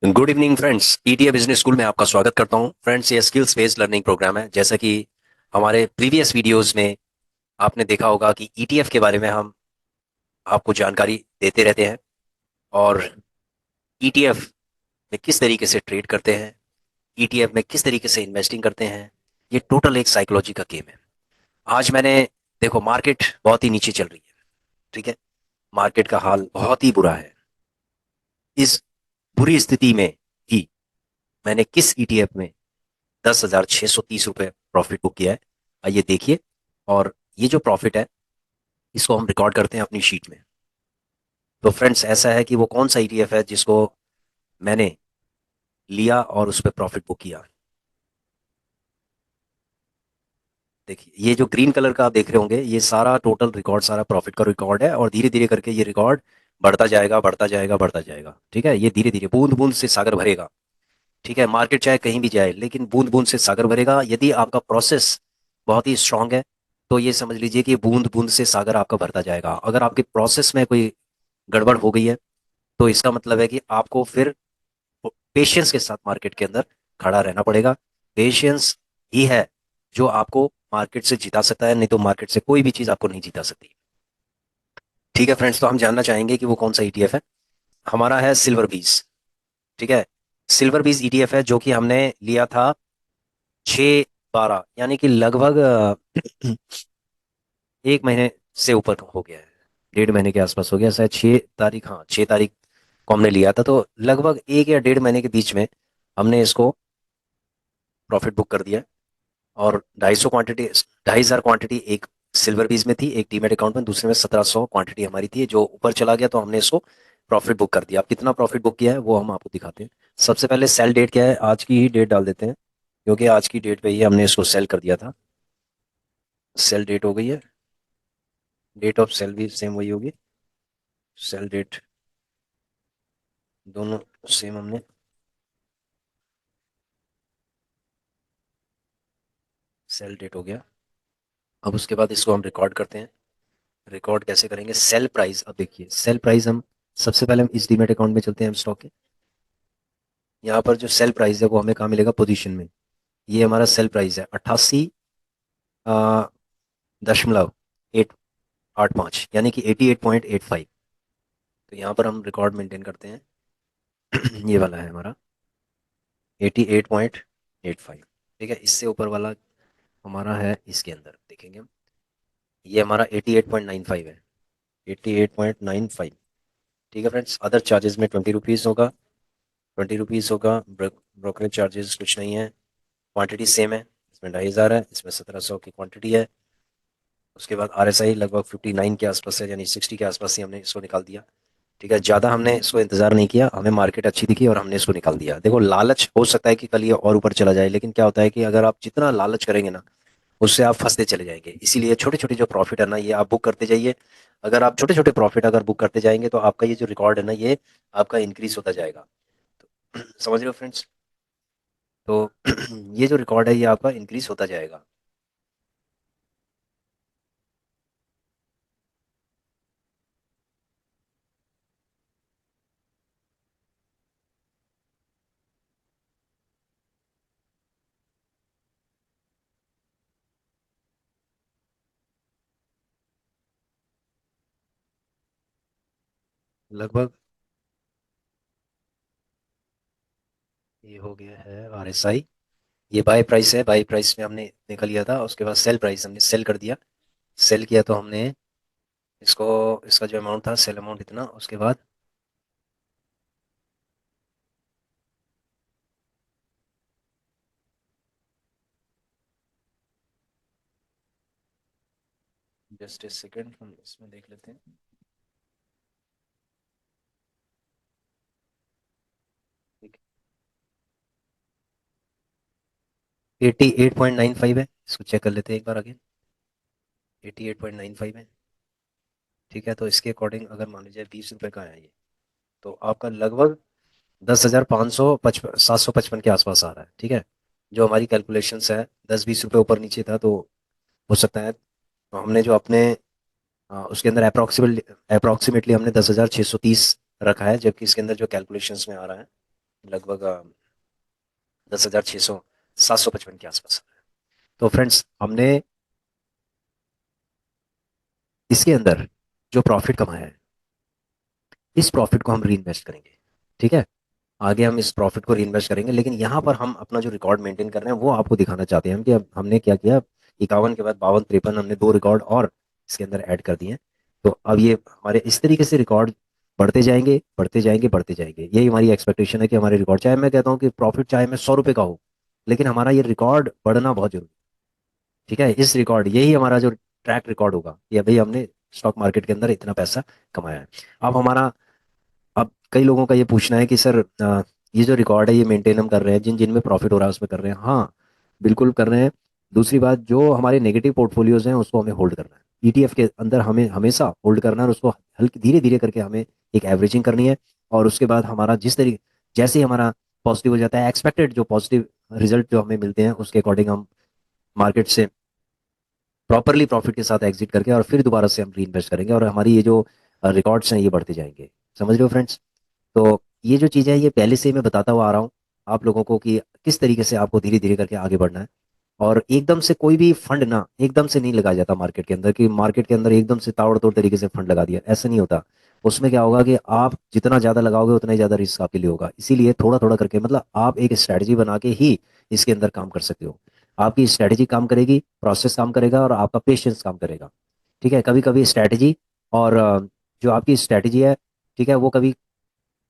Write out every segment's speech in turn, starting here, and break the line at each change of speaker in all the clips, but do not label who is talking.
Good evening friends, ETA business school में आपका स्वागत करता हूं। फ्रेंड्स, ये स्किल्स बेस्ड लर्निंग प्रोग्राम है। जैसा कि हमारे प्रीवियस वीडियोस में आपने देखा होगा कि ईटीएफ के बारे में हम आपको जानकारी देते रहते हैं, और ईटीएफ में किस तरीके से ट्रेड करते हैं, ईटीएफ में किस तरीके से इन्वेस्टिंग करते हैं। ये टोटल एक साइकोलॉजी का गेम है। आज मैंने देखो, मार्केट बहुत ही नीचे चल रही है। ठीक है, मार्केट का हाल बहुत ही बुरा है। इस बुरी स्थिति में ही मैंने किस ईटीएफ में 10,630 रुपये प्रॉफिट बुक किया है, आइए देखिए। और ये जो प्रॉफिट है, इसको हम रिकॉर्ड करते हैं अपनी शीट में। तो फ्रेंड्स, ऐसा है कि वो कौन सा ईटीएफ है जिसको मैंने लिया और उस पर प्रॉफिट बुक किया। देखिए, ये जो ग्रीन कलर का आप देख रहे होंगे, ये सारा टोटल रिकॉर्ड, सारा प्रॉफिट का रिकॉर्ड है। और धीरे धीरे करके ये रिकॉर्ड बढ़ता जाएगा, बढ़ता जाएगा, बढ़ता जाएगा। ठीक है, ये धीरे धीरे बूंद बूंद से सागर भरेगा। ठीक है, मार्केट चाहे कहीं भी जाए, लेकिन बूंद बूंद से सागर भरेगा। यदि आपका प्रोसेस बहुत ही स्ट्रांग है, तो ये समझ लीजिए कि बूंद बूंद से सागर आपका भरता जाएगा। अगर आपके प्रोसेस में कोई गड़बड़ हो गई है, तो इसका मतलब है कि आपको फिर पेशेंस के साथ मार्केट के अंदर खड़ा रहना पड़ेगा। पेशेंस ही है जो आपको मार्केट से जिता सकता है, नहीं तो मार्केट से कोई भी चीज आपको नहीं जिता सकती। ठीक है फ्रेंड्स, तो हम जानना चाहेंगे कि वो कौन सा ईटीएफ है। हमारा है सिल्वर बीज। ठीक है, सिल्वर बीज ईटीएफ है, जो कि हमने लिया था 6/12, यानी कि लगभग 1 महीने से ऊपर हो गया है। 1.5 महीने के आसपास हो गया शायद। 6 तारीख, हाँ 6 तारीख को हमने लिया था। तो लगभग 1 या 1.5 महीने के बीच में हमने इसको प्रॉफिट बुक कर दिया है। और 250 क्वांटिटी, 2,500 क्वांटिटी एक सिल्वर बीज में थी, एक डीमेट अकाउंट में, दूसरे में 1,700 क्वांटिटी हमारी थी। जो ऊपर चला गया तो हमने इसको प्रॉफिट बुक कर दिया। अब कितना प्रॉफिट बुक किया है वो हम आपको दिखाते हैं। सबसे पहले सेल डेट क्या है, आज की ही डेट डाल देते हैं, क्योंकि आज की डेट पे ही हमने इसको सेल कर दिया था। सेल डेट हो गई है, डेट ऑफ सेल भी सेम वही होगी। सेल डेट दोनों सेम हमने। सेल डेट हो गया। अब उसके बाद इसको हम रिकॉर्ड करते हैं। रिकॉर्ड कैसे करेंगे, सेल प्राइस। अब देखिए, सेल प्राइस हम सबसे पहले हम इस डीमेट अकाउंट में चलते हैं, हम स्टॉक के। यहाँ पर जो सेल प्राइस है वो हमें कहाँ मिलेगा, पोजीशन में। ये हमारा सेल प्राइस है 88.85, यानी कि 88.85। तो यहाँ पर हम रिकॉर्ड मेंटेन करते हैं। ये वाला है हमारा 88.85। ठीक है, इससे ऊपर वाला हमारा है, इसके अंदर देखेंगे हम। ये हमारा 88.95 है, 88.95। ठीक है फ्रेंड्स, अदर चार्जेस में 20 रुपीज़ होगा। 20 रुपीज़ होगा। ब्रोकरेज चार्जेस कुछ नहीं है। क्वांटिटी सेम है, इसमें 2,500 है, इसमें 1,700 की क्वांटिटी है। उसके बाद आरएसआई लगभग 59 के आसपास है, यानी 60 के आसपास ही हमने इसको निकाल दिया। ठीक है, ज़्यादा हमने इसको इंतजार नहीं किया, हमें मार्केट अच्छी दिखी और हमने इसको निकाल दिया। देखो, लालच हो सकता है कि कल ये और ऊपर चला जाए, लेकिन क्या होता है कि अगर आप जितना लालच करेंगे ना, उससे आप फंसते चले जाएंगे। इसीलिए छोटे छोटे जो प्रॉफिट है ना, ये आप बुक करते जाइए। अगर आप छोटे छोटे प्रॉफिट अगर बुक करते जाएंगे, तो आपका ये जो रिकॉर्ड है ना, ये आपका इंक्रीज होता जाएगा। तो समझ रहे हो फ्रेंड्स। तो ये जो रिकॉर्ड है, ये आपका इंक्रीज होता जाएगा। लगभग ये हो गया है आरएसआई। ये बाय प्राइस है, बाय प्राइस में हमने निकल लिया था। उसके बाद सेल प्राइस हमने सेल कर दिया। सेल किया तो हमने इसको, इसका जो अमाउंट था, सेल अमाउंट इतना। उसके बाद जस्ट ए सेकेंड, हम इसमें देख लेते हैं। 88.95 है, इसको चेक कर लेते हैं एक बार आगे। 88.95 है। ठीक है, तो इसके अकॉर्डिंग अगर मान लीजिए 20 रुपए का है ये, तो आपका लगभग 10,555, 755 के आसपास आ रहा है। ठीक है, जो हमारी कैलकुलेशंस है, 10-20 रुपए ऊपर नीचे था तो हो सकता है। तो हमने जो अपने उसके अंदर अप्रोक्सीमेटली हमने 10,630 रखा है, जबकि इसके अंदर जो कैलकुलेशंस में आ रहा है लगभग 10,600 755 के आसपास। तो फ्रेंड्स हमने इसके अंदर जो प्रॉफिट कमाया है, इस प्रॉफिट को हम री इन्वेस्ट करेंगे। ठीक है, आगे हम इस प्रॉफिट को री इन्वेस्ट करेंगे, लेकिन यहाँ पर हम अपना जो रिकॉर्ड मेंटेन कर रहे हैं वो आपको दिखाना चाहते हैं हम कि अब हमने क्या किया। 51 के बाद 52, 53 हमने 2 रिकॉर्ड और इसके अंदर ऐड कर दिए हैं। तो अब ये हमारे इस तरीके से रिकॉर्ड बढ़ते जाएंगे, बढ़ते जाएंगे, बढ़ते जाएंगे। यही हमारी एक्सपेक्टेशन है कि हमारे रिकॉर्ड, चाहे मैं कहता हूँ कि प्रॉफिट चाहे मैं 100 रुपये का हो, लेकिन हमारा ये रिकॉर्ड बढ़ना बहुत जरूरी है। ठीक है, इस रिकॉर्ड, यही हमारा जो ट्रैक रिकॉर्ड होगा, ये भाई हमने स्टॉक मार्केट के अंदर इतना पैसा कमाया है। अब हमारा, अब कई लोगों का ये पूछना है कि सर ये जो रिकॉर्ड है ये मेंटेन हम कर रहे हैं, जिन जिन में प्रॉफिट हो रहा है उसमें कर रहे हैं। हाँ, बिल्कुल कर रहे हैं। दूसरी बात, जो हमारे नेगेटिव पोर्टफोलियोज हैं उसको हमें होल्ड करना है। ईटीएफ के अंदर हमें हमेशा होल्ड करना है और उसको हल्की धीरे धीरे करके हमें एक एवरेजिंग करनी है। और उसके बाद हमारा जिस तरीके, जैसे ही हमारा पॉजिटिव हो जाता है, एक्सपेक्टेड जो पॉजिटिव रिजल्ट जो हमें मिलते हैं उसके अकॉर्डिंग हम मार्केट से प्रॉपरली प्रॉफिट के साथ एग्जिट करके और फिर दोबारा से हम री इन्वेस्ट करेंगे और हमारी ये जो रिकॉर्ड्स हैं ये बढ़ते जाएंगे। समझ रहे हो फ्रेंड्स? तो ये जो चीज़ें हैं ये पहले से ही मैं बताता हुआ आ रहा हूँ आप लोगों को कि किस तरीके से आपको धीरे धीरे करके आगे बढ़ना है। और एकदम से कोई भी फंड ना एकदम से नहीं लगाया जाता मार्केट के अंदर, कि मार्केट के अंदर एकदम से ताबड़तोड़ तरीके से फंड लगा दिया, ऐसा नहीं होता। उसमें क्या होगा कि आप जितना ज़्यादा लगाओगे उतना ही ज़्यादा रिस्क आपके लिए होगा। इसीलिए थोड़ा थोड़ा करके, मतलब आप एक स्ट्रैटेजी बना के ही इसके अंदर काम कर सकते हो। आपकी स्ट्रैटेजी काम करेगी, प्रोसेस काम करेगा और आपका पेशेंस काम करेगा। ठीक है, कभी कभी स्ट्रैटेजी और जो आपकी स्ट्रैटेजी है, ठीक है, वो कभी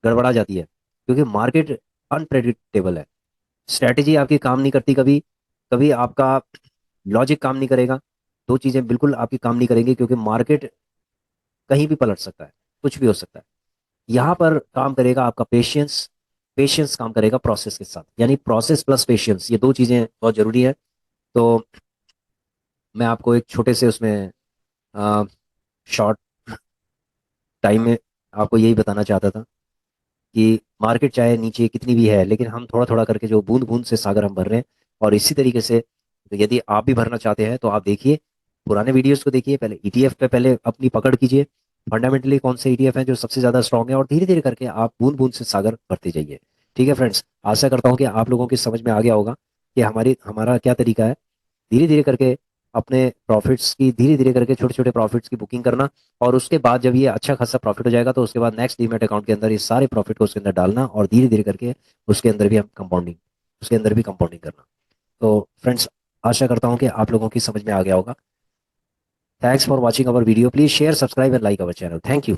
गड़बड़ा जाती है, क्योंकि मार्केट अनप्रेडिक्टेबल है। स्ट्रैटेजी आपकी काम नहीं करती कभी, कभी आपका लॉजिक काम नहीं करेगा। दो चीजें बिल्कुल आपकी काम नहीं करेंगी, क्योंकि मार्केट कहीं भी पलट सकता है, कुछ भी हो सकता है। यहाँ पर काम करेगा आपका पेशेंस, पेशेंस काम करेगा प्रोसेस के साथ, यानी प्रोसेस प्लस पेशेंस, ये दो चीजें बहुत जरूरी है। तो मैं आपको एक छोटे से उसमें शॉर्ट टाइम में आपको यही बताना चाहता था कि मार्केट चाहे नीचे कितनी भी है, लेकिन हम थोड़ा थोड़ा करके जो बूंद बूंद से सागर हम भर रहे हैं। और इसी तरीके से यदि आप भी भरना चाहते हैं तो आप देखिए, पुराने वीडियोस को देखिए, पहले ईटीएफ पे पहले अपनी पकड़ कीजिए, फंडामेंटली कौन से ईटीएफ हैं जो सबसे ज्यादा स्ट्रांग है, और धीरे धीरे करके आप बूंद बूंद से सागर भरते जाइए। ठीक है फ्रेंड्स, आशा करता हूँ कि आप लोगों की समझ में आ गया होगा कि हमारा क्या तरीका है धीरे धीरे करके अपने प्रॉफिट्स की, धीरे धीरे करके छोटे छोटे प्रॉफिट्स की बुकिंग करना। और उसके बाद जब ये अच्छा खासा प्रॉफिट हो जाएगा तो उसके बाद नेक्स्ट डीमेट अकाउंट के अंदर ये सारे प्रॉफिट को उसके अंदर डालना और धीरे धीरे करके उसके अंदर भी हम कंपाउंडिंग, उसके अंदर भी कंपाउंडिंग करना। तो फ्रेंड्स, आशा करता हूँ कि आप लोगों की समझ में आ गया होगा। Thanks for watching our video, please share, subscribe and like our channel. Thank you.